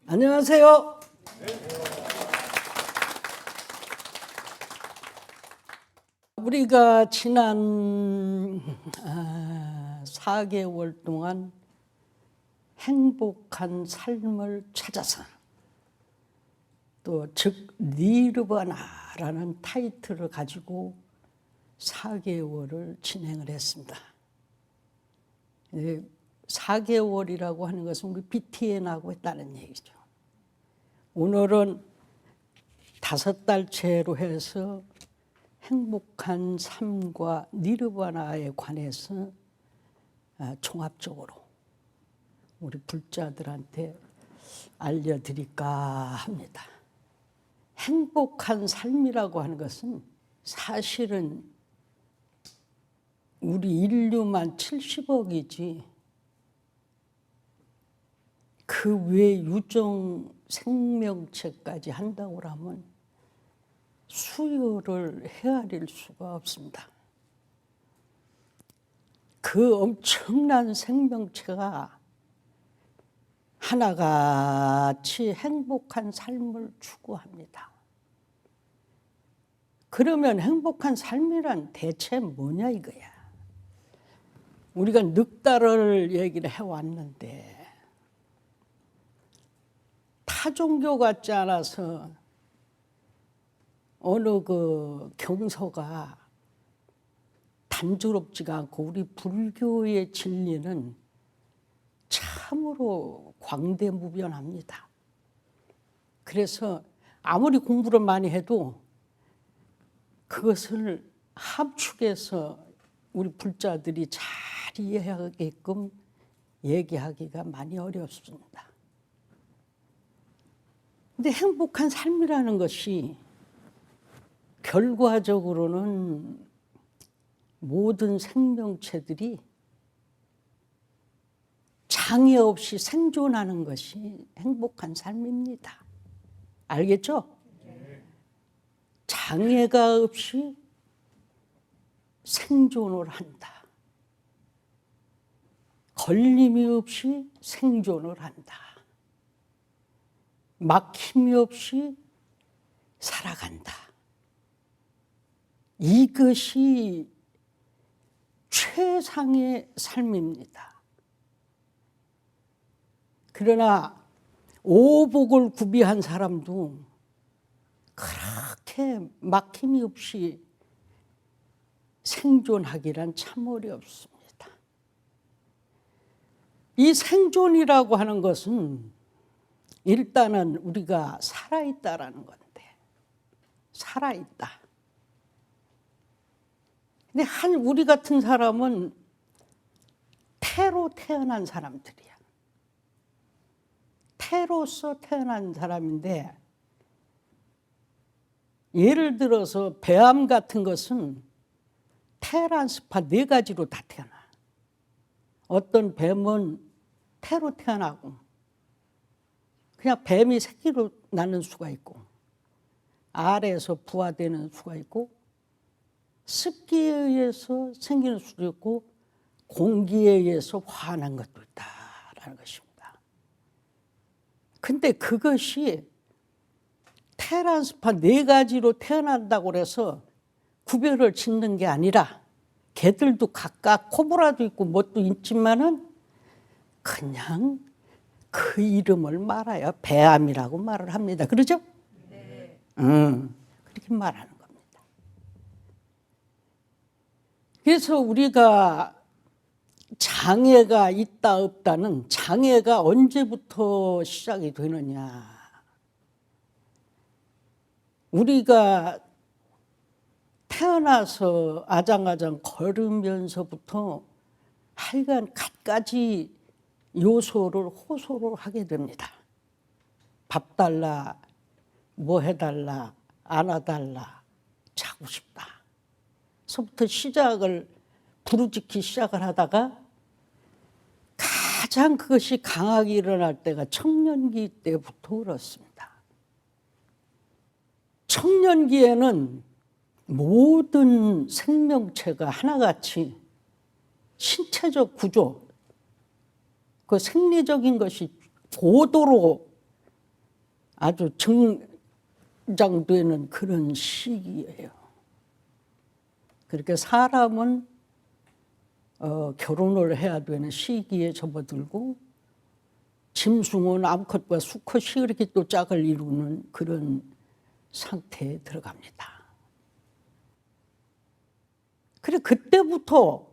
안녕하세요. 우리가 지난 4개월 동안 행복한 삶을 찾아서 또 즉 니르바나라는 타이틀을 가지고 4개월을 진행을 했습니다. 4개월이라고 하는 것은 우리 BTN하고 했다는 얘기죠. 오늘은 5달째로 해서 행복한 삶과 니르바나에 관해서 종합적으로 우리 불자들한테 알려드릴까 합니다. 행복한 삶이라고 하는 것은 사실은 우리 인류만 70억이지 그 외 유정 생명체까지 한다고 하면 수요를 헤아릴 수가 없습니다. 그 엄청난 생명체가 하나같이 행복한 삶을 추구합니다. 그러면 행복한 삶이란 대체 뭐냐 이거야. 우리가 늑다를 얘기를 해왔는데 타종교 같지 않아서 어느 그 경서가 단조롭지가 않고 우리 불교의 진리는 참으로 광대무변합니다. 그래서 아무리 공부를 많이 해도 그것을 함축해서 우리 불자들이 잘 이해하게끔 얘기하기가 많이 어렵습니다. 근데 행복한 삶이라는 것이 결과적으로는 모든 생명체들이 장애 없이 생존하는 것이 행복한 삶입니다. 알겠죠? 장애가 없이 생존을 한다. 걸림이 없이 생존을 한다. 막힘이 없이 살아간다. 이것이 최상의 삶입니다. 그러나 오복을 구비한 사람도 그렇게 막힘이 없이 생존하기란 참 어렵습니다. 이 생존이라고 하는 것은 일단은 우리가 살아있다라는 건데, 살아있다. 근데 우리 같은 사람은 태로 태어난 사람들이야. 태로서 태어난 사람인데, 예를 들어서 뱀 같은 것은 테란스파 4가지로 다 태어나. 어떤 뱀은 태로 태어나고 그냥 뱀이 새끼로 나는 수가 있고 알에서 부화되는 수가 있고 습기에 의해서 생기는 수도 있고 공기에 의해서 화난 것도 있다라는 것입니다. 근데 그것이 테란스파 4가지로 태어난다고 해서 구별을 짓는 게 아니라 개들도 각각 코브라도 있고 뭣도 있지만은 그냥 그 이름을 말아야 배암이라고 말을 합니다. 그러죠? 네. 그렇게 말하는 겁니다. 그래서 우리가 장애가 있다 없다는 장애가 언제부터 시작이 되느냐. 우리가 태어나서 아장아장 걸으면서부터 하여간 갖가지 요소를 호소를 하게 됩니다. 밥 달라, 뭐 해달라, 안아달라, 자고 싶다. 서부터 시작을 부르짖기 시작을 하다가 가장 그것이 강하게 일어날 때가 청년기 때부터 그렇습니다. 청년기에는 모든 생명체가 하나같이 신체적 구조, 그 생리적인 것이 고도로 아주 정장되는 그런 시기예요. 그렇게 사람은 결혼을 해야 되는 시기에 접어들고 짐승은 암컷과 수컷이 이렇게 또 짝을 이루는 그런 상태에 들어갑니다. 그래 그때부터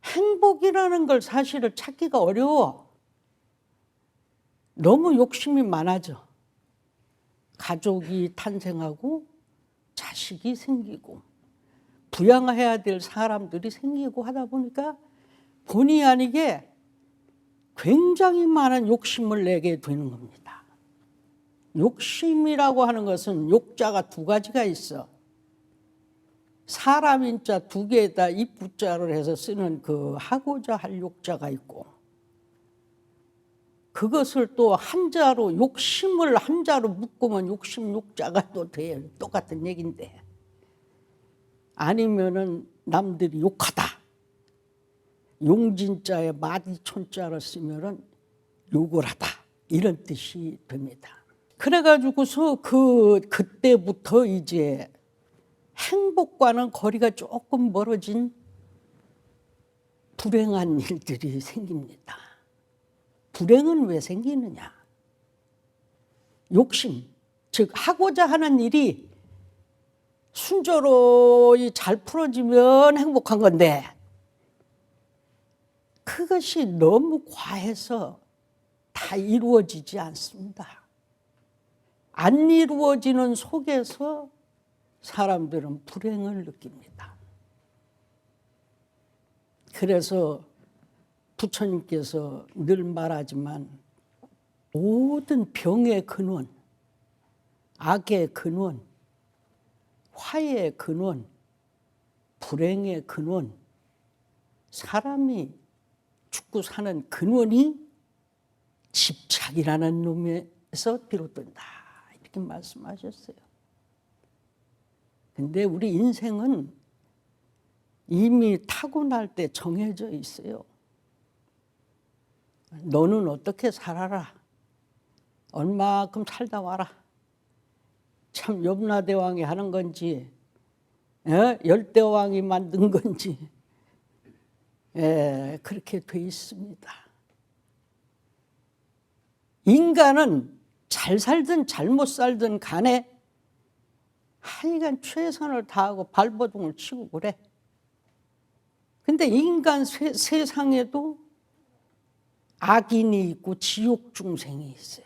행복이라는 걸 사실을 찾기가 어려워. 너무 욕심이 많아져. 가족이 탄생하고 자식이 생기고 부양해야 될 사람들이 생기고 하다 보니까 본의 아니게 굉장히 많은 욕심을 내게 되는 겁니다. 욕심이라고 하는 것은 욕자가 두 가지가 있어. 사람 인자 두 개에다 입부자를 해서 쓰는 그 하고자 할 욕자가 있고, 그것을 또 한자로 욕심을 한자로 묶으면 욕심 욕자가 또 돼요. 똑같은 얘기인데. 아니면은 남들이 욕하다. 용진자에 마디촌자를 쓰면은 욕을 하다. 이런 뜻이 됩니다. 그래가지고서 그때부터 이제 행복과는 거리가 조금 멀어진 불행한 일들이 생깁니다. 불행은 왜 생기느냐? 욕심, 즉 하고자 하는 일이 순조로이 잘 풀어지면 행복한 건데 그것이 너무 과해서 다 이루어지지 않습니다. 안 이루어지는 속에서 사람들은 불행을 느낍니다. 그래서 부처님께서 늘 말하지만 모든 병의 근원, 악의 근원, 화의 근원, 불행의 근원, 사람이 죽고 사는 근원이 집착이라는 놈에서 비롯된다. 이렇게 말씀하셨어요. 근데 우리 인생은 이미 타고날 때 정해져 있어요. 너는 어떻게 살아라. 얼마큼 살다 와라. 참 염라대왕이 하는 건지 열대왕이 만든 건지 그렇게 돼 있습니다. 인간은 잘 살든 잘못 살든 간에 하여간 최선을 다하고 발버둥을 치고 그래. 근데 인간 세상에도 악인이 있고 지옥 중생이 있어요.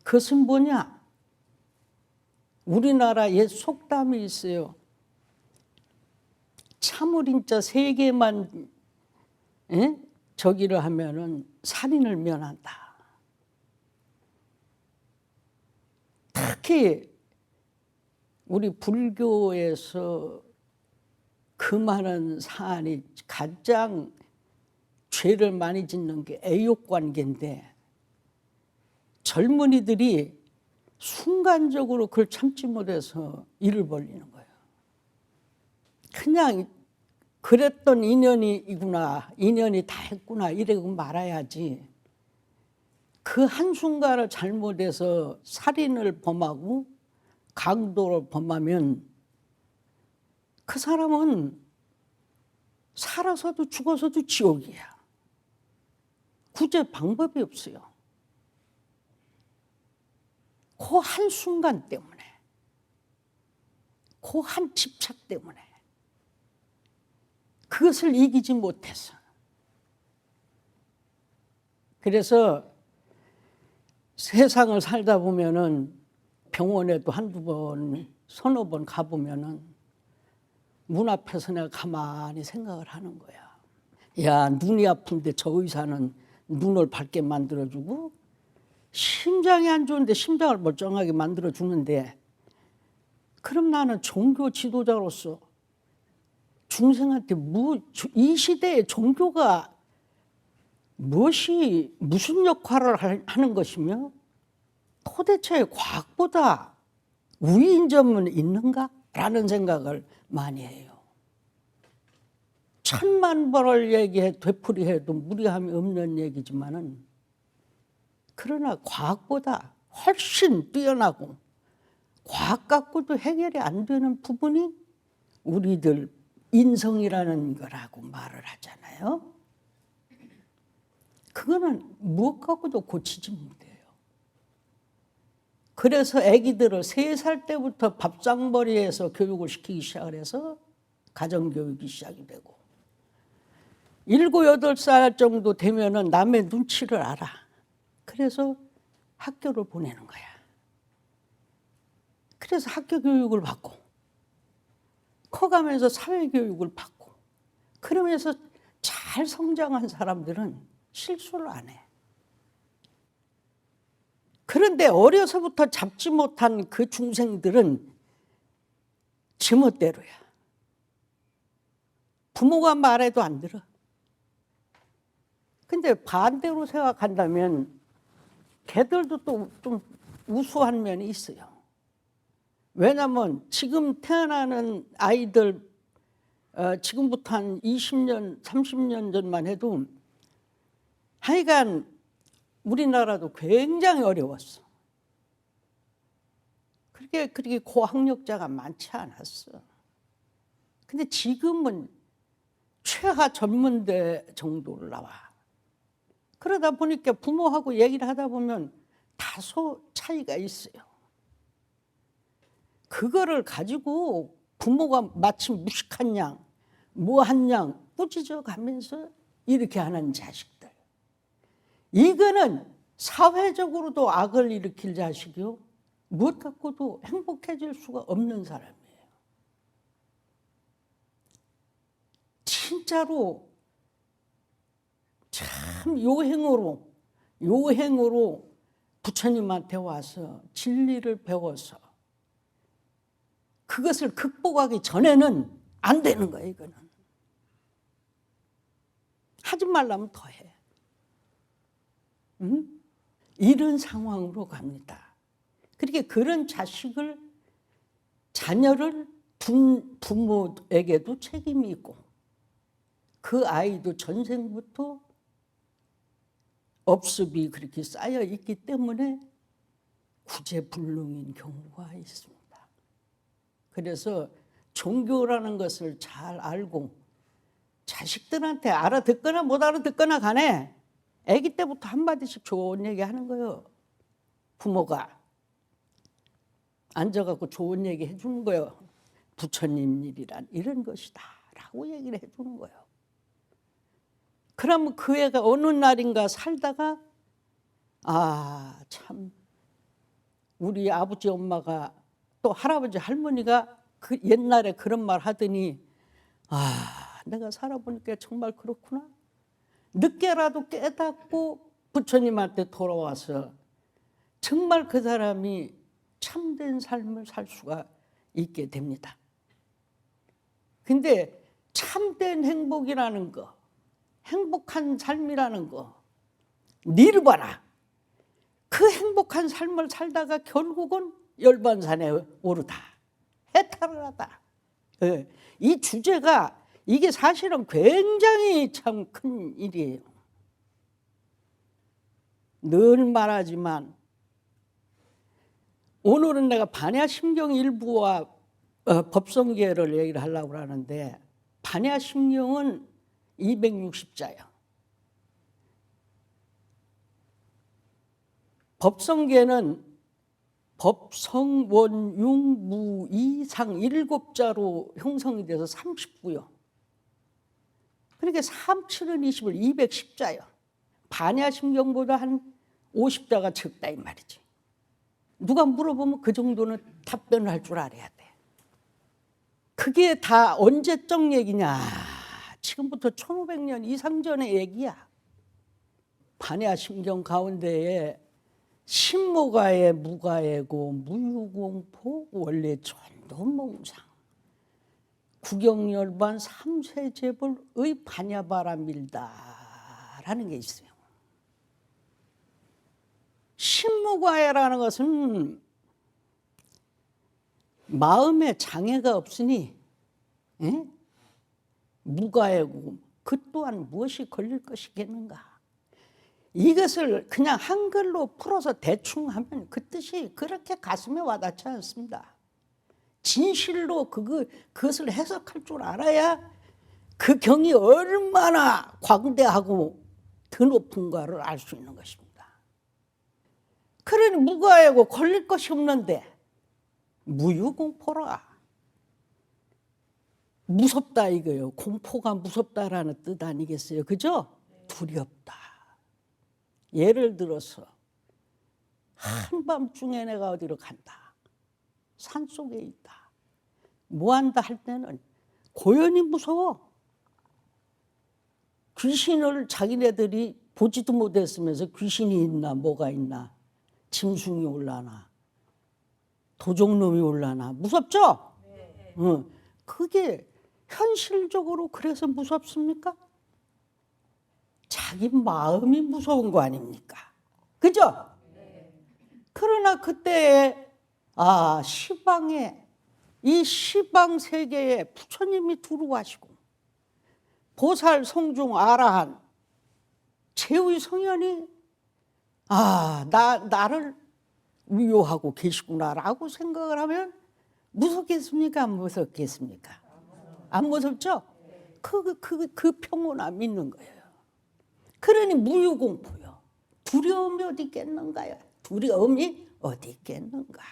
그것은 뭐냐? 우리나라 옛 속담이 있어요. 참을인자 세 개만 저기를 하면은 살인을 면한다. 특히 우리 불교에서 그 많은 사안이 가장 죄를 많이 짓는 게 애욕관계인데 젊은이들이 순간적으로 그걸 참지 못해서 일을 벌이는 거예요. 그냥 그랬던 인연이구나, 인연이 다 했구나 이러고 말아야지. 그 한순간을 잘못해서 살인을 범하고 강도를 범하면 그 사람은 살아서도 죽어서도 지옥이야. 구제 방법이 없어요. 그 한순간 때문에, 그 한 집착 때문에 그것을 이기지 못해서. 그래서 세상을 살다 보면은 병원에도 한두 번, 서너 번 가보면은 문 앞에서 내가 가만히 생각을 하는 거야. 야, 눈이 아픈데 저 의사는 눈을 밝게 만들어주고 심장이 안 좋은데 심장을 멀쩡하게 만들어주는데 그럼 나는 종교 지도자로서 중생한테 이 시대의 종교가 무슨 역할을 하는 것이며 도대체 과학보다 우위인 점은 있는가? 라는 생각을 많이 해요. 1000만 번을 되풀이해도 무리함이 없는 얘기지만은 그러나 과학보다 훨씬 뛰어나고 과학 갖고도 해결이 안 되는 부분이 우리들 인성이라는 거라고 말을 하잖아요. 그거는 무엇 갖고도 고치지 못해요. 그래서 아기들을 3살 때부터 밥상머리에서 교육을 시키기 시작을 해서 가정교육이 시작이 되고 7, 8살 정도 되면은 남의 눈치를 알아. 그래서 학교를 보내는 거야. 그래서 학교 교육을 받고 커가면서 사회교육을 받고 그러면서 잘 성장한 사람들은 실수를 안 해. 그런데 어려서부터 잡지 못한 그 중생들은 지멋대로야. 부모가 말해도 안 들어. 근데 반대로 생각한다면 걔들도 또 좀 우수한 면이 있어요. 왜냐하면 지금 태어나는 아이들 지금부터 한 20년, 30년 전만 해도 하여간 우리나라도 굉장히 어려웠어. 그렇게 고학력자가 많지 않았어. 근데 지금은 최하 전문대 정도를 나와. 그러다 보니까 부모하고 얘기를 하다 보면 다소 차이가 있어요. 그거를 가지고 부모가 마치 무식한 양, 뭐한 양 꾸짖어 가면서 이렇게 하는 자식들. 이거는 사회적으로도 악을 일으킬 자식이요. 무엇 갖고도 행복해질 수가 없는 사람이에요. 진짜로 참 요행으로 부처님한테 와서 진리를 배워서 그것을 극복하기 전에는 안 되는 거예요. 이거는 하지 말라면 더 해. 응? 이런 상황으로 갑니다. 그렇게 그런 자녀를 둔 부모에게도 책임이 있고 그 아이도 전생부터 업습이 그렇게 쌓여 있기 때문에 구제불능인 경우가 있습니다. 그래서 종교라는 것을 잘 알고 자식들한테 알아듣거나 못 알아듣거나 간에 아기 때부터 한마디씩 좋은 얘기 하는 거예요. 부모가 앉아갖고 좋은 얘기 해주는 거예요. 부처님 일이란 이런 것이다 라고 얘기를 해주는 거예요. 그러면 그 애가 어느 날인가 살다가 참 우리 아버지 엄마가 또 할아버지 할머니가 그 옛날에 그런 말 하더니 내가 살아보니까 정말 그렇구나. 늦게라도 깨닫고 부처님한테 돌아와서 정말 그 사람이 참된 삶을 살 수가 있게 됩니다. 근데 참된 행복이라는 거, 행복한 삶이라는 거, 니르바나, 그 행복한 삶을 살다가 결국은 열반산에 오르다, 해탈을 하다. 이 주제가 이게 사실은 굉장히 참 큰 일이에요. 늘 말하지만 오늘은 내가 반야심경 일부와 법성계를 얘기를 하려고 하는데 반야심경은 260자예요. 법성계는 법성원융무이상 7자로 형성이 돼서 39요. 그러니까 3, 7은 20을 210자예요. 반야심경보다 한 50자가 적다 이 말이지. 누가 물어보면 그 정도는 답변을 할 줄 알아야 돼. 그게 다 언제적 얘기냐? 지금부터 1500년 이상 전의 얘기야. 반야심경 가운데에 신무가의 무가애고 무유공포 원래 전도몽상 구경열반 삼세제불의 반야바람일다라는 게 있어요. 신무가애라는 것은 마음에 장애가 없으니 무가애고 그 또한 무엇이 걸릴 것이겠는가. 이것을 그냥 한글로 풀어서 대충 하면 그 뜻이 그렇게 가슴에 와닿지 않습니다. 진실로 그것을 해석할 줄 알아야 그 경이 얼마나 광대하고 드높은가를 알 수 있는 것입니다. 그러니 무가하고 걸릴 것이 없는데 무유공포라. 무섭다 이거요. 공포가 무섭다라는 뜻 아니겠어요? 그죠? 두렵다. 예를 들어서 한밤중에 내가 어디로 간다. 산속에 있다. 뭐 한다 할 때는 고연히 무서워. 귀신을 자기네들이 보지도 못했으면서 귀신이 있나 뭐가 있나, 짐승이 올라나 도적놈이 올라나 무섭죠? 네. 그게 현실적으로 그래서 무섭습니까? 자기 마음이 무서운 거 아닙니까? 그죠? 네. 그러나 그때 시방에, 이 시방 세계에 부처님이 들어와시고 보살, 성중, 아라한, 제의 성현이 나를 위로하고 계시구나라고 생각을 하면 무섭겠습니까? 안 무섭겠습니까? 안 무섭죠? 그 평온함 믿는 거예요. 그러니 무유공포요. 두려움이 어디 있겠는가요? 두려움이 어디 있겠는가?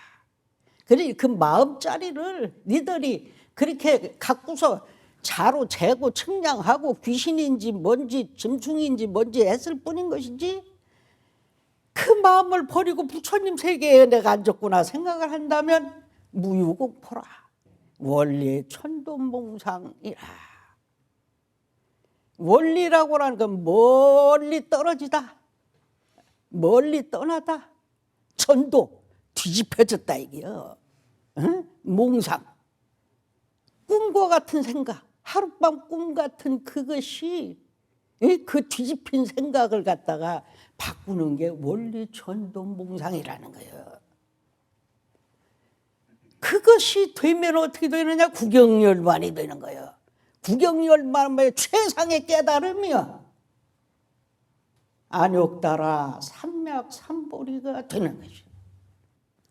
그러니 그 마음자리를 니들이 그렇게 갖고서 자로 재고 측량하고 귀신인지 뭔지 짐승인지 뭔지 했을 뿐인 것이지, 그 마음을 버리고 부처님 세계에 내가 앉았구나 생각을 한다면 무유공포라. 원리 천도몽상이라. 원리라고 하는 건 멀리 떨어지다, 멀리 떠나다, 천도 뒤집혀졌다 이게요. 응? 몽상, 꿈과 같은 생각, 하룻밤 꿈 같은 그것이, 그 뒤집힌 생각을 갖다가 바꾸는 게 원리 천도몽상이라는 거예요. 그것이 되면 어떻게 되느냐? 구경열반이 되는 거예요. 구경열반의 최상의 깨달음이요. 안욕따라 삼맥삼보리가 되는 것이죠.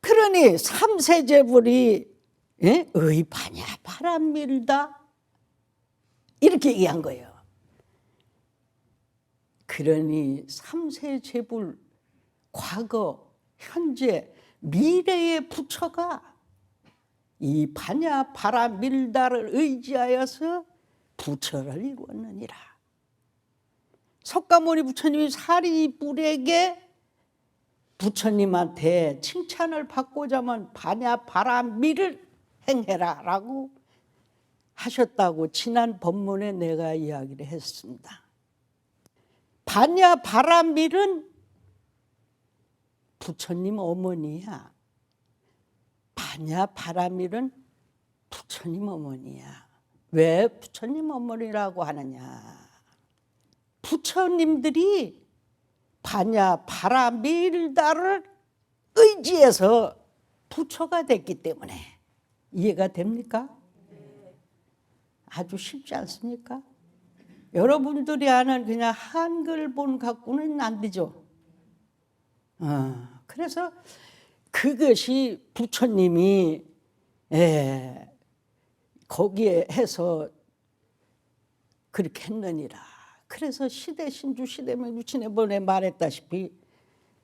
그러니 삼세제불이 의반야 바람밀다 이렇게 얘기한 거예요. 그러니 삼세제불, 과거, 현재, 미래의 부처가 이 반야 바람밀다를 의지하여서 부처를 이루었느니라. 석가모니 부처님이 사리불에게 부처님한테 칭찬을 받고자 하면 반야 바람밀을 행해라 라고 하셨다고 지난 법문에 내가 이야기를 했습니다. 반야 바람밀은 부처님 어머니야. 반야 바람밀은 부처님 어머니야. 왜 부처님 어머니라고 하느냐? 부처님들이 반야 바람밀다를 의지해서 부처가 됐기 때문에. 이해가 됩니까? 아주 쉽지 않습니까? 여러분들이 아는 그냥 한글본 갖고는 안 되죠. 그래서 그것이 부처님이 거기에 해서 그렇게 했느니라. 그래서 시대신주 시대명주친애번에 말했다시피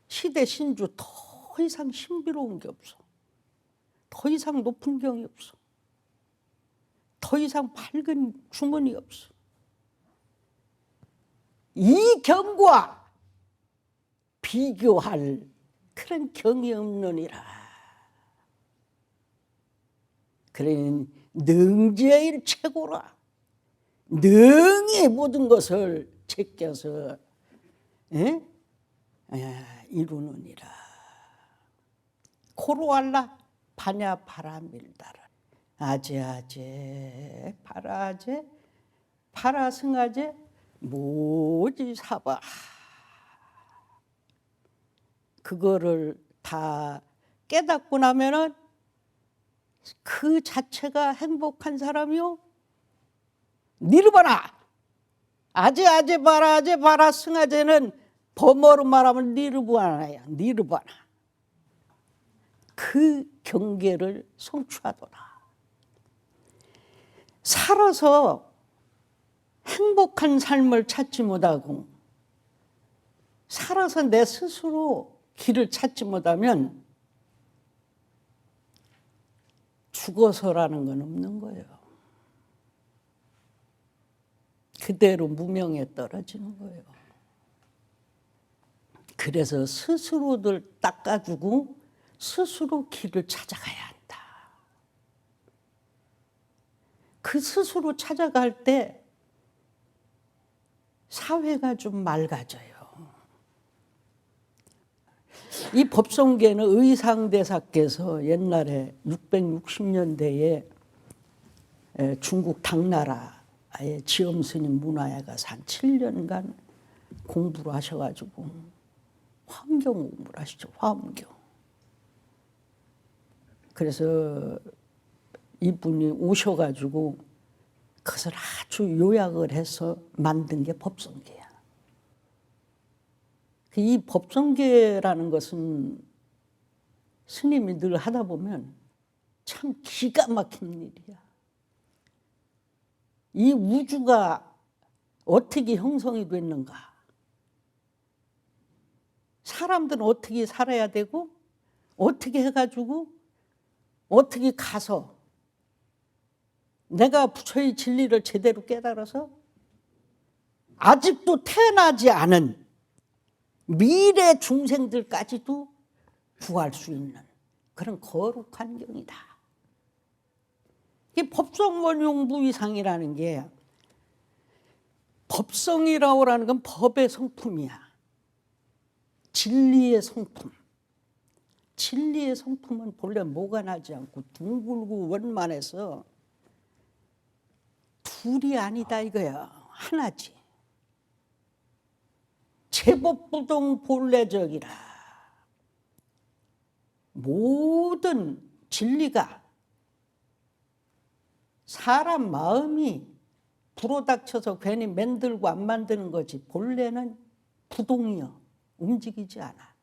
시대신주 더 이상 신비로운 게 없어. 더 이상 높은 경이 없어. 더 이상 밝은 주문이 없어. 이 경과 비교할 그런 경이 없느니라. 그러니 능제일 최고라. 능히 모든 것을 제껴서 이루느니라. 코로알라 반야 바람밀다라. 아제아제 파라제 파라승아제 모지사바. 그거를 다 깨닫고 나면은 그 자체가 행복한 사람이요. 니르바나 아제아제 바라제 바라승아제는 범어로 말하면 니르바나야, 니르바나. 그 경계를 성취하더라. 살아서 행복한 삶을 찾지 못하고 살아서 내 스스로 길을 찾지 못하면 죽어서라는 건 없는 거예요. 그대로 무명에 떨어지는 거예요. 그래서 스스로들 닦아주고 스스로 길을 찾아가야 한다. 그 스스로 찾아갈 때 사회가 좀 맑아져요. 이 법성계는 의상대사께서 옛날에 660년대에 중국 당나라의 지엄스님 문화에 가서 한 7년간 공부를 하셔가지고 화엄경 공부를 하시죠. 화엄경. 그래서 이분이 오셔가지고 그것을 아주 요약을 해서 만든 게 법성계야. 이 법성계라는 것은 스님이 늘 하다 보면 참 기가 막힌 일이야. 이 우주가 어떻게 형성이 됐는가? 사람들은 어떻게 살아야 되고 어떻게 해가지고 어떻게 가서 내가 부처의 진리를 제대로 깨달아서 아직도 태어나지 않은 미래 중생들까지도 구할 수 있는 그런 거룩한 경이다. 이게 법성원용부의상이라는 게 법성이라고 하는 건 법의 성품이야. 진리의 성품. 진리의 성품은 본래 뭐가 나지 않고 둥글고 원만해서 둘이 아니다 이거야. 하나지. 제법부동 본래적이라. 모든 진리가 사람 마음이 불어닥쳐서 괜히 만들고 안 만드는 거지 본래는 부동이여 움직이지 않아.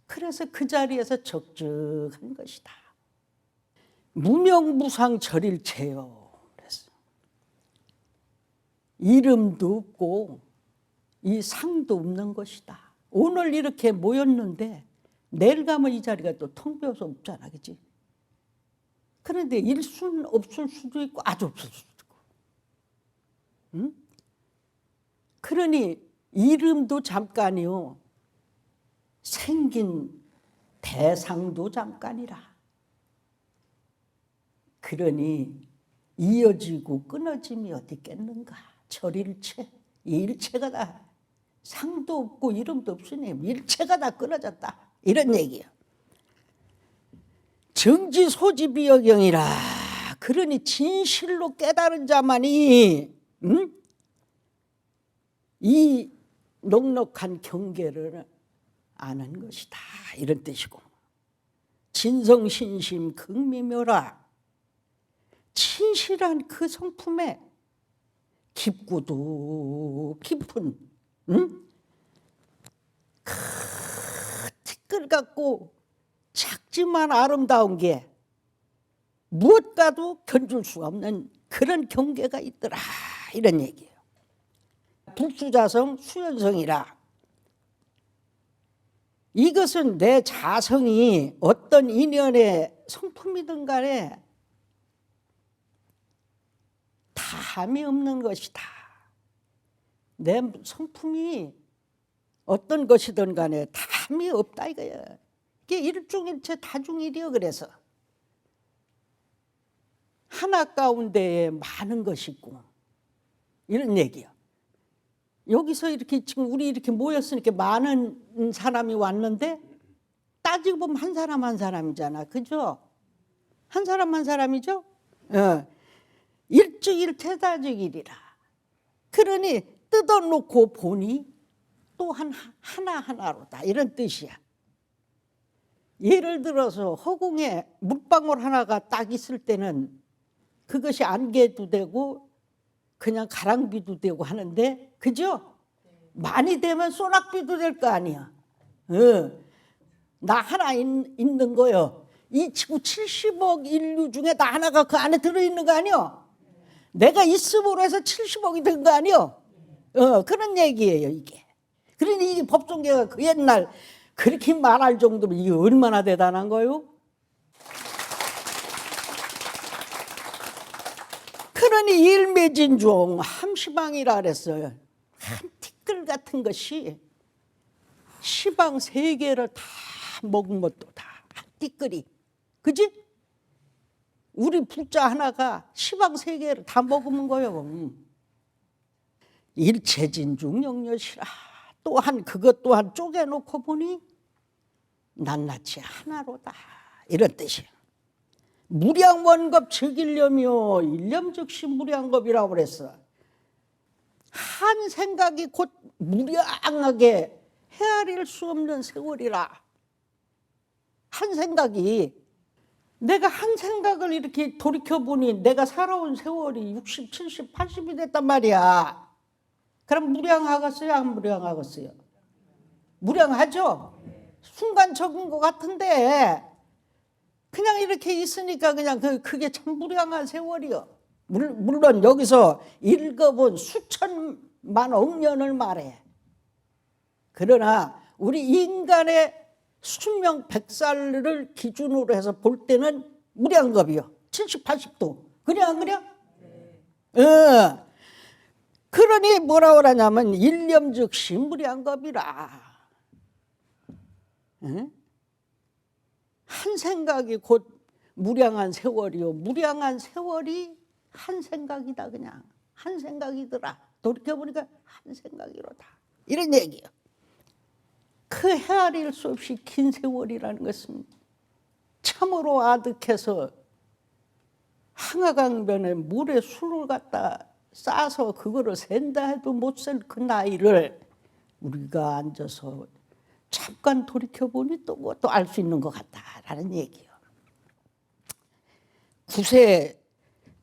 그래서 그 자리에서 적적한 것이다. 무명무상 절일체요. 그래서 이름도 없고 이 상도 없는 것이다. 오늘 이렇게 모였는데 내일 가면 이 자리가 또 텅 비어서 없잖아, 그렇지? 그런데 일순 없을 수도 있고 아주 없을 수도 있고. 응? 그러니 이름도 잠깐이요. 생긴 대상도 잠깐이라. 그러니 이어지고 끊어짐이 어디 있겠는가. 절일체, 일체가 다 상도 없고 이름도 없으니 일체가 다 끊어졌다. 이런 얘기예요. 정지소지비여경이라. 그러니 진실로 깨달은 자만이 이 넉넉한 경계를 아는 것이다. 이런 뜻이고. 진성신심 극미묘라. 진실한 그 성품에 깊고도 깊은 큰 티끌 같고 작지만 아름다운 게 무엇과도 견줄 수 없는 그런 경계가 있더라. 이런 얘기예요. 불수자성 수연성이라. 이것은 내 자성이 어떤 인연의 성품이든 간에 담이 없는 것이다. 내 성품이 어떤 것이든 간에 담이 없다 이거야. 이게 일중일체 다중일이요. 그래서 하나 가운데에 많은 것이 있고 이런 얘기요. 여기서 이렇게 지금 우리 이렇게 모였으니까 많은 사람이 왔는데 따지고 보면 한 사람 한 사람이잖아. 그죠? 한 사람 한 사람이죠? 일주일태다주일이라. 그러니 뜯어놓고 보니 또 하나하나로다. 이런 뜻이야. 예를 들어서 허공에 물방울 하나가 딱 있을 때는 그것이 안개도 되고 그냥 가랑비도 되고 하는데, 그죠? 많이 되면 소낙비도 될 거 아니야. 나 하나 있는 거요. 이 지구 70억 인류 중에 나 하나가 그 안에 들어있는 거 아니요. 내가 있음으로 해서 70억이 된 거 아니요. 그런 얘기예요 이게. 그러니 이게 법존계가 그 옛날 그렇게 말할 정도로 이게 얼마나 대단한 거요. 그러니 일매진중 함시방이라 그랬어요. 한 티끌 같은 것이 시방 세 개를 다 먹은 것도 다 한 티끌이, 그지? 우리 불자 하나가 시방 세 개를 다 먹으면 거요. 일체진중 영여시라. 또한 그것 또한 쪼개놓고 보니 낱낱이 하나로다, 이런 뜻이에요. 무량원겁 즉일념이요 일념즉시 무량겁이라고 그랬어. 한 생각이 곧 무량하게 헤아릴 수 없는 세월이라. 한 생각이, 내가 한 생각을 이렇게 돌이켜보니 내가 살아온 세월이 60, 70, 80이 됐단 말이야. 그럼 무량하겠어요? 안 무량하겠어요? 무량하죠? 순간적인 것 같은데 그냥 이렇게 있으니까 그냥 그게 참 무량한 세월이요. 물론 여기서 읽어본 수천만 억 년을 말해. 그러나 우리 인간의 수명 100살을 기준으로 해서 볼 때는 무량겁이요. 70, 80도. 그래 안 그래? 그러니 뭐라 그러냐면 일념즉시 무량겁이라. 한 생각이 곧 무량한 세월이요. 무량한 세월이 한 생각이다. 그냥 한 생각이더라. 돌이켜보니까 한 생각이로다, 이런 얘기예요. 그 헤아릴 수 없이 긴 세월이라는 것은 참으로 아득해서 항아강변에 물에 술을 갖다 싸서 그거를 샌다 해도 못 셀 그 나이를 우리가 앉아서 잠깐 돌이켜보니 또 뭐 또 알 수 있는 것 같다라는 얘기예요. 9세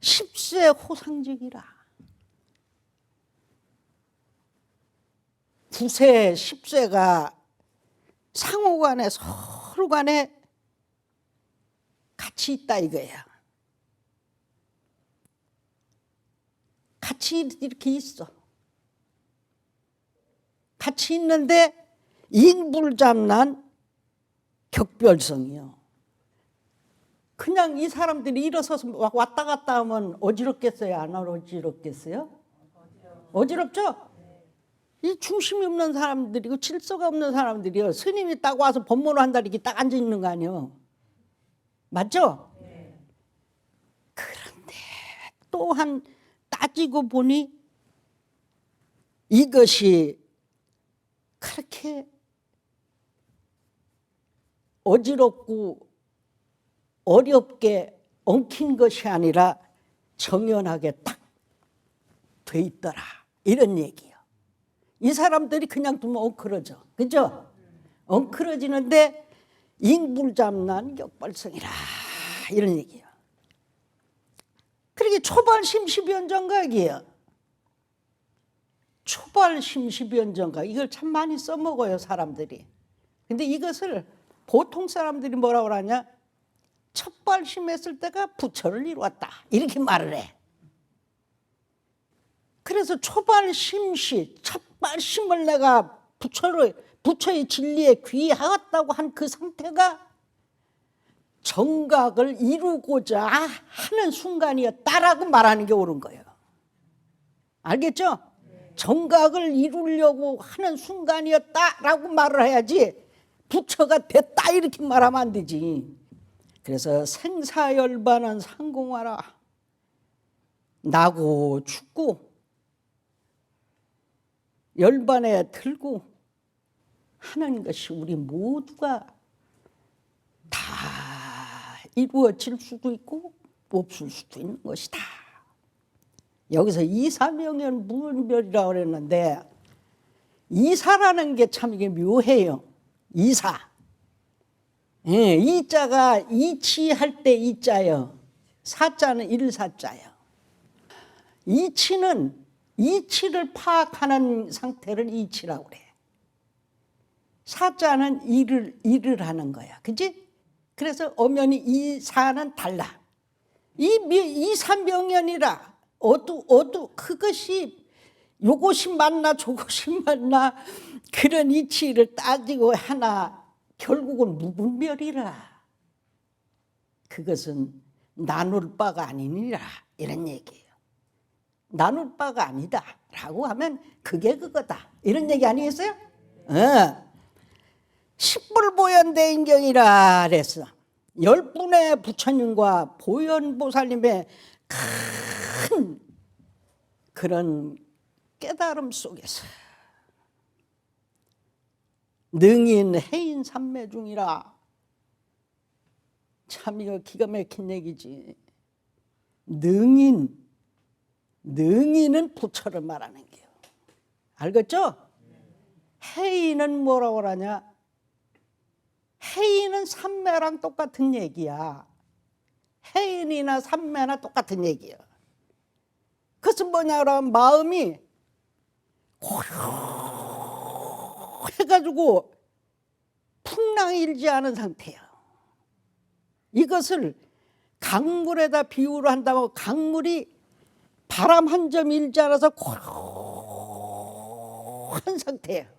10세 호상직이라. 9세 10세가 상호간에 서로 간에 같이 있다 이거야. 같이 이렇게 있어. 같이 있는데 인불잡난 격별성이요. 그냥 이 사람들이 일어서서 왔다 갔다 하면 어지럽겠어요? 안 어지럽겠어요? 어지럽죠? 이 중심이 없는 사람들이고 질서가 없는 사람들이요. 스님이 딱 와서 법문을 한다 이렇게 딱 앉아 있는 거 아니에요? 맞죠? 그런데 또한 따지고 보니 이것이 그렇게 어지럽고 어렵게 엉킨 것이 아니라 정연하게 딱 돼 있더라, 이런 얘기예요. 이 사람들이 그냥 두면 엉클어져, 그죠? 엉클어지는데 인불잡난 격발성이라, 이런 얘기예요. 그러게 초발심시변정각이에요. 초발심시변정각, 이걸 참 많이 써먹어요 사람들이. 근데 이것을 보통 사람들이 뭐라고 하냐, 첫발심했을 때가 부처를 이루었다, 이렇게 말을 해. 그래서 초발심시, 첫발심을 내가 부처의 진리에 귀하였다고 한 그 상태가 정각을 이루고자 하는 순간이었다라고 말하는 게 옳은 거예요. 알겠죠? 정각을 이루려고 하는 순간이었다라고 말을 해야지 부처가 됐다 이렇게 말하면 안 되지. 그래서 생사열반은 상공하라. 나고 죽고 열반에 들고 하는 것이 우리 모두가 다 이루어질 수도 있고 없을 수도 있는 것이다. 여기서 이사명연 무분별이라고 그랬는데 이사라는 게 참 이게 묘해요. 이사. 예, 이자가 이치할 때 이자요. 사자는 일사자요. 이치는 이치를 파악하는 상태를 이치라고 그래. 사자는 일을 하는 거야. 그지? 그래서 엄연히 이 사는 달라. 이삼명연이라 그것이 요것이 맞나 저것이 맞나 그런 이치를 따지고 하나 결국은 무분별이라. 그것은 나눌 바가 아니니라 이런 얘기예요. 나눌 바가 아니다 라고 하면 그게 그거다 이런 얘기 아니겠어요? 십불보현대인경이라 그랬어. 10분의 부처님과 보현보살님의 큰 그런 깨달음 속에서 능인 해인 삼매 중이라. 참 이거 기가 막힌 얘기지. 능인은 부처를 말하는 게요. 알겠죠? 해인은 뭐라고 하냐? 해인은 삼매랑 똑같은 얘기야. 해인이나 삼매나 똑같은 얘기야. 그것은 뭐냐면 마음이 해가지고 풍랑일지 않은 상태야. 이것을 강물에다 비유를 한다고 강물이 바람 한 점 일지 않아서 고요한 상태예요.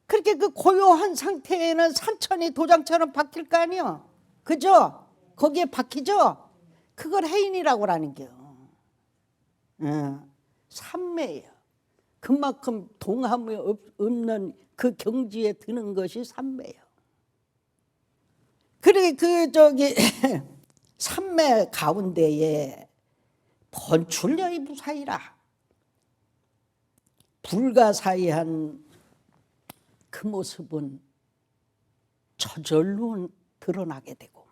그렇게 그 고요한 상태에는 산천이 도장처럼 박힐 거 아니에요. 그죠? 거기에 박히죠? 그걸 해인이라고 하는 게요. 삼매예요. 그만큼 동함이 없는 그 경지에 드는 것이 삼매예요. 그러게 삼매 가운데에 번출여의 무사이라. 불가사의한 그 모습은 저절로 드러나게 되고,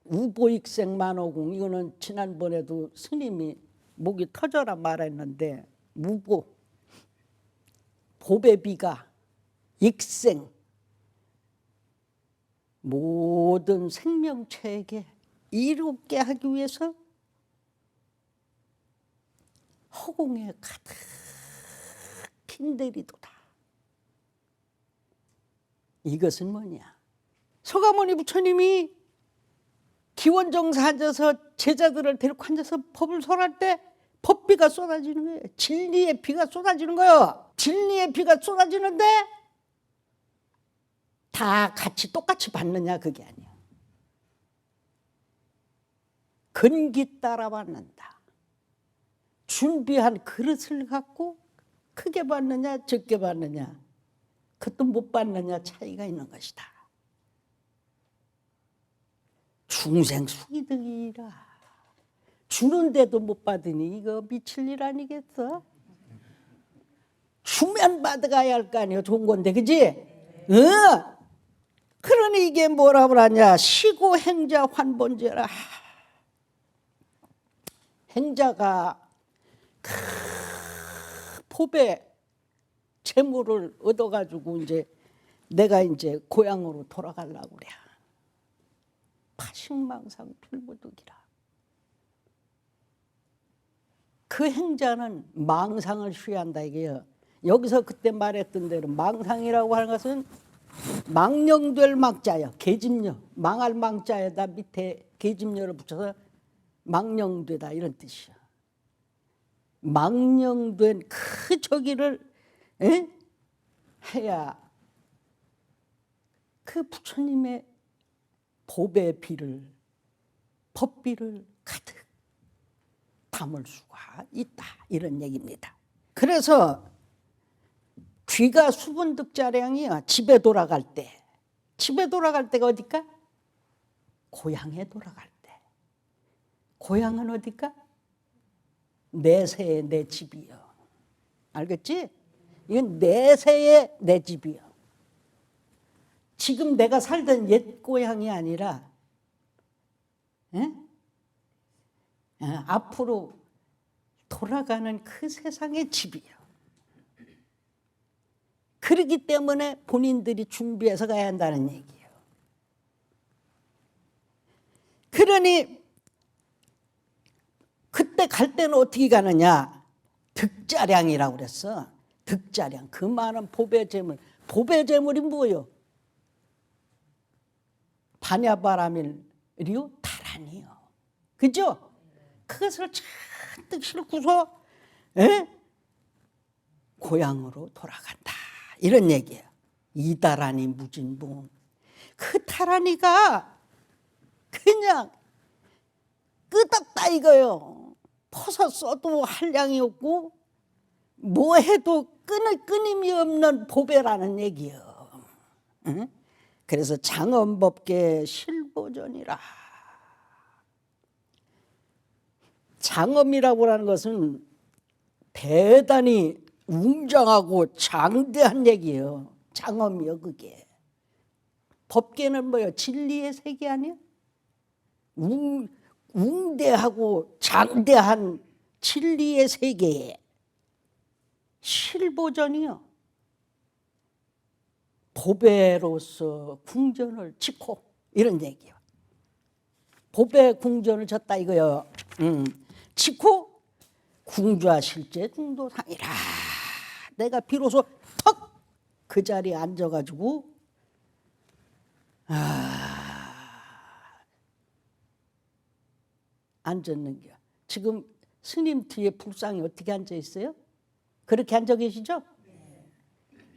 우보익생만호공, 이거는 지난번에도 스님이 목이 터져라 말했는데, 무보 보배비가 익생 모든 생명체에게 이롭게 하기 위해서 허공에 가득 핀대리도다. 이것은 뭐냐? 서가모니 부처님이 기원정사 앉아서 제자들을 데리고 앉아서 법을 설할 때 법비가 쏟아지는 거예요. 진리의 비가 쏟아지는 거예요. 진리의 비가 쏟아지는데 다 같이 똑같이 받느냐 그게 아니에요. 근기 따라 받는다. 준비한 그릇을 갖고 크게 받느냐 적게 받느냐, 그것도 못 받느냐 차이가 있는 것이다. 중생 수기득이라. 주는데도 못 받으니 이거 미칠 일 아니겠어? 주면 받아가야 할 거 아니에요. 좋은 건데, 그지? 그러니 이게 뭐라고 하냐? 시고 행자 환본제라. 행자가 법의 재물을 얻어가지고 이제 내가 이제 고향으로 돌아가려고 그래. 파식망상 필부득이라. 그 행자는 망상을 쉬한다 이게요. 여기서 그때 말했던 대로 망상이라고 하는 것은 망령될 망자야. 계집녀. 망할 망자에다 밑에 계집녀를 붙여서 망령되다 이런 뜻이야. 망령된 그 저기를 해야 그 부처님의 법의 비를, 법비를 가득 담을 수가 있다 이런 얘기입니다. 그래서 귀가 수분득자량이야. 집에 돌아갈 때가 어딜까? 고향에 돌아갈 때. 고향은 어딜까? 내세의 내 집이요. 알겠지? 이건 내세의 내 집이요. 지금 내가 살던 옛 고향이 아니라 앞으로 돌아가는 그 세상의 집이요. 그렇기 때문에 본인들이 준비해서 가야 한다는 얘기예요. 그러니 그때 갈 때는 어떻게 가느냐? 득자량이라고 그랬어. 득자량. 그 많은 보배 재물. 보배 재물이 뭐요? 반야바라밀이요? 타란이요. 그죠? 그것을 잔뜩 싣고서 고향으로 돌아간다. 이런 얘기예요. 이다란이 무진봉. 그 타란이가 그냥 끄덕다 이거요. 퍼서 써도 한량이 없고 뭐 해도 끊임이 없는 보배라는 얘기예요. 응? 그래서 장엄법계 실보전이라. 장엄이라고 하는 것은 대단히 웅장하고 장대한 얘기예요. 장엄이요 그게. 법계는 뭐예요? 진리의 세계 아니에요? 웅대하고 장대한 진리의 세계에 실보전이요. 보배로서 궁전을 짓고 이런 얘기예요. 보배 궁전을 졌다 이거요. 짓고 궁좌 실제 중도상이라. 내가 비로소 턱 그 자리에 앉아가지고 앉았는겨. 지금 스님 뒤에 불상이 어떻게 앉아 있어요? 그렇게 앉아 계시죠?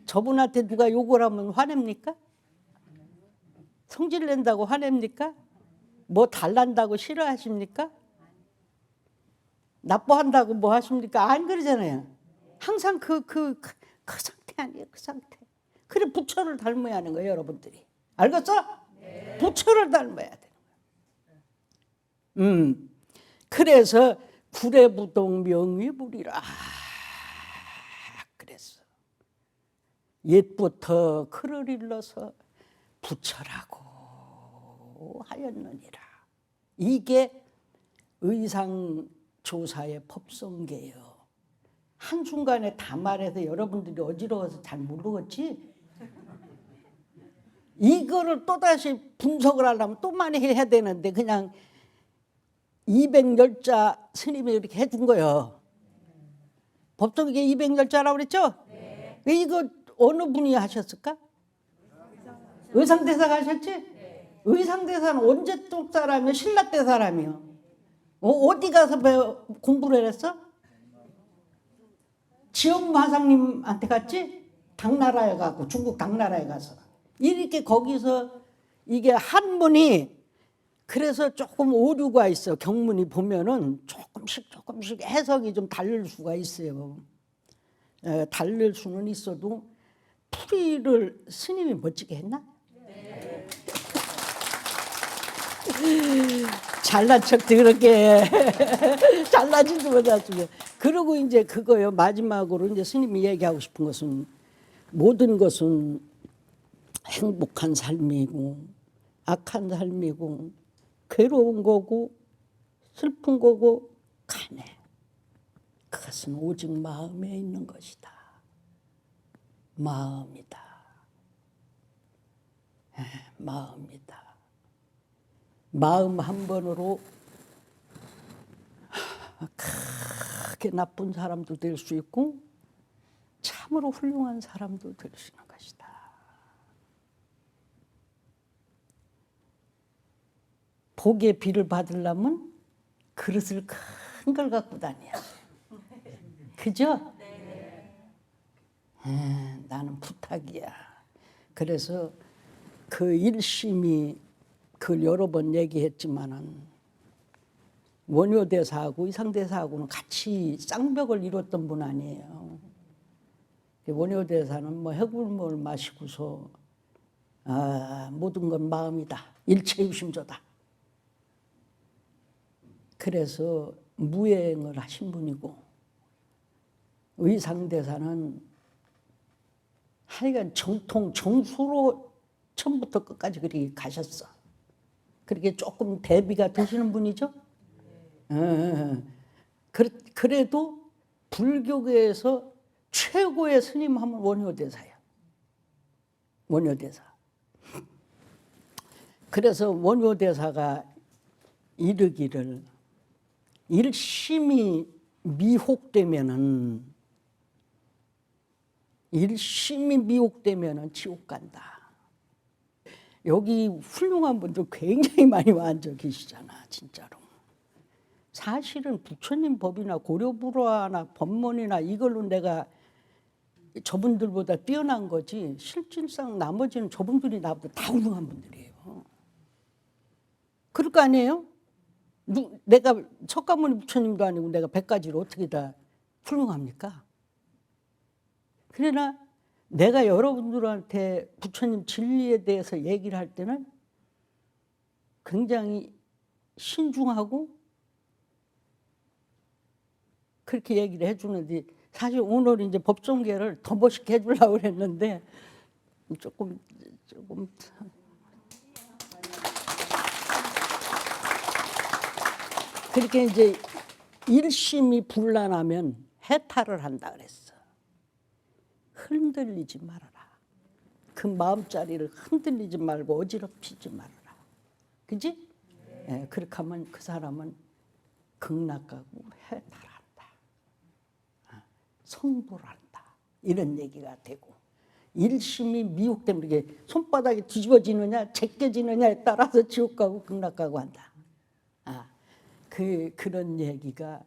저분한테 누가 욕을 하면 화냅니까? 성질 낸다고 화냅니까? 뭐 달란다고 싫어하십니까? 나빠한다고 뭐 하십니까? 안 그러잖아요. 항상 그 상태 아니에요. 그 상태. 그래 부처를 닮아야 하는 거예요. 여러분들이. 알겠어? 네. 부처를 닮아야 되는 거예요. 그래서 구례부동 명위불이라 그랬어. 옛부터 글을 일러서 부처라고 하였느니라. 이게 의상조사의 법성계예요. 한순간에 다 말해서 여러분들이 어지러워서 잘 모르겠지? 이거를 또다시 분석을 하려면 또 많이 해야 되는데 그냥 210자 스님이 이렇게 해준 거예요. 법성계 210자라고 그랬죠? 네. 이거 어느 분이 하셨을까? 의상대사가 하셨지? 네. 의상대사는 언제 쪽 사람이요? 신라 때 사람이요. 어디 가서 공부를 했어? 지엄 화상님한테 갔지? 당나라에 가고 중국 당나라에 가서 이렇게 거기서 이게 한문이 그래서 조금 오류가 있어. 경문이 보면은 조금씩 해석이 좀 다를 수가 있어요. 다를 수는 있어도 풀이를 스님이 멋지게 했나? 네. 잘난 척도 그렇게 잘나지도 못하시고. 그리고 이제 그거요. 마지막으로 이제 스님이 얘기하고 싶은 것은 모든 것은 행복한 삶이고 악한 삶이고 괴로운 거고 슬픈 거고 가네. 그것은 오직 마음에 있는 것이다. 마음이다. 마음이다. 마음 한 번으로 크게 나쁜 사람도 될 수 있고 참으로 훌륭한 사람도 될 수 있는 것이다. 복의 비를 받으려면 그릇을 큰 걸 갖고 다녀야 돼. 그죠? 나는 부탁이야. 그래서 그 일심이 그걸 여러 번 얘기했지만은 원효대사하고 의상대사하고는 같이 쌍벽을 이뤘던 분 아니에요. 원효대사는 뭐 해굴물 마시고서 모든 건 마음이다. 일체유심조다. 그래서 무행을 하신 분이고 의상대사는 하여간 정수로 처음부터 끝까지 그렇게 가셨어. 그렇게 조금 대비가 되시는 분이죠. 그래도 불교계에서 최고의 스님 하면 원효대사야. 원효대사. 그래서 원효대사가 이르기를 일심이 미혹되면은, 일심이 미혹되면은 지옥 간다. 여기 훌륭한 분들 굉장히 많이 와 앉아 계시잖아, 진짜로. 사실은 부처님 법이나 고려불화나 법문이나 이걸로 내가 저분들보다 뛰어난 거지, 실질상 나머지는 저분들이 나보다 다 훌륭한 분들이에요. 그럴 거 아니에요? 내가 석가모니 부처님도 아니고 내가 100가지로 어떻게 다 훌륭합니까? 그러나 내가 여러분들한테 부처님 진리에 대해서 얘기를 할 때는 굉장히 신중하고 그렇게 얘기를 해주는데, 사실 오늘 이제 법정계를 더 멋있게 해주려고 그랬는데 조금 그렇게 이제 일심이 불란하면 해탈을 한다 그랬어. 흔들리지 말아라. 그 마음자리를 흔들리지 말고 어지럽히지 말아라. 그지? 네. 그렇게 하면 그 사람은 극락가고 해탈한다. 성불한다. 이런 얘기가 되고, 일심이 미혹되면 이게 손바닥이 뒤집어지느냐 제껴지느냐에 따라서 지옥 가고 극락 가고 한다. 그런 얘기가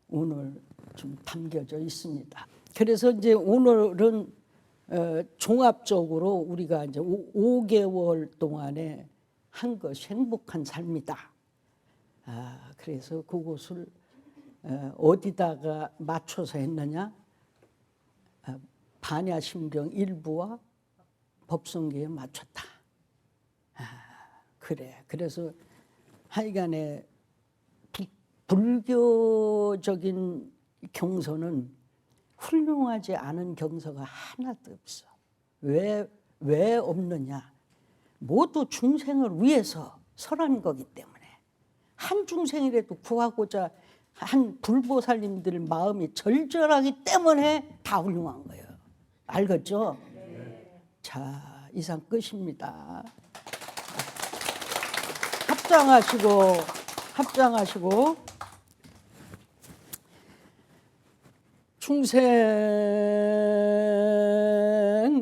오늘 좀 담겨져 있습니다. 그래서 이제 오늘은 종합적으로 우리가 이제 5개월 동안에 한 것이 행복한 삶이다. 그래서 그것을 어디다가 맞춰서 했느냐? 반야심경 일부와 법성계에 맞췄다. 그래. 그래서 하여간에 불교적인 경서는 훌륭하지 않은 경서가 하나도 없어. 왜 없느냐? 모두 중생을 위해서 설한 거기 때문에, 한 중생이라도 구하고자 한 불보살님들 마음이 절절하기 때문에 다 훌륭한 거예요. 알겠죠? 네. 자, 이상 끝입니다. 합장하시고 중생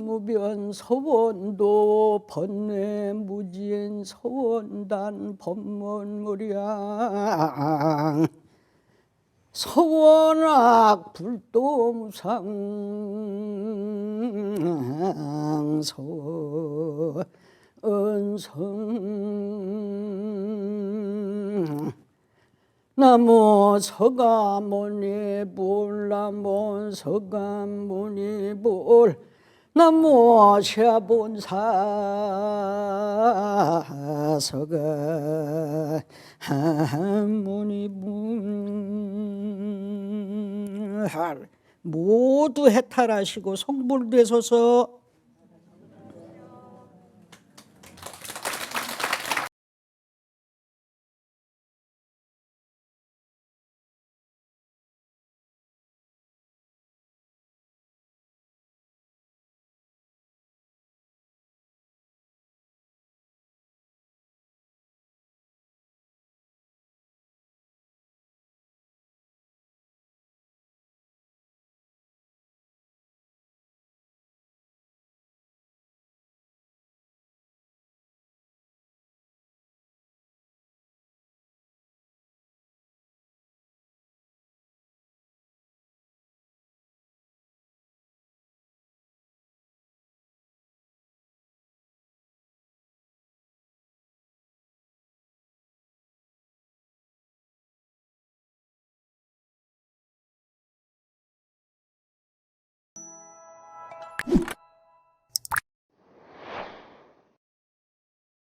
무변 서원도 번뇌 무진 서원단 법문무량 서원악 불도무상 서은성 나무 서가모니불 나무 서가모니불 나무 샤본사 서가모니불 모두 해탈하시고 성불되소서.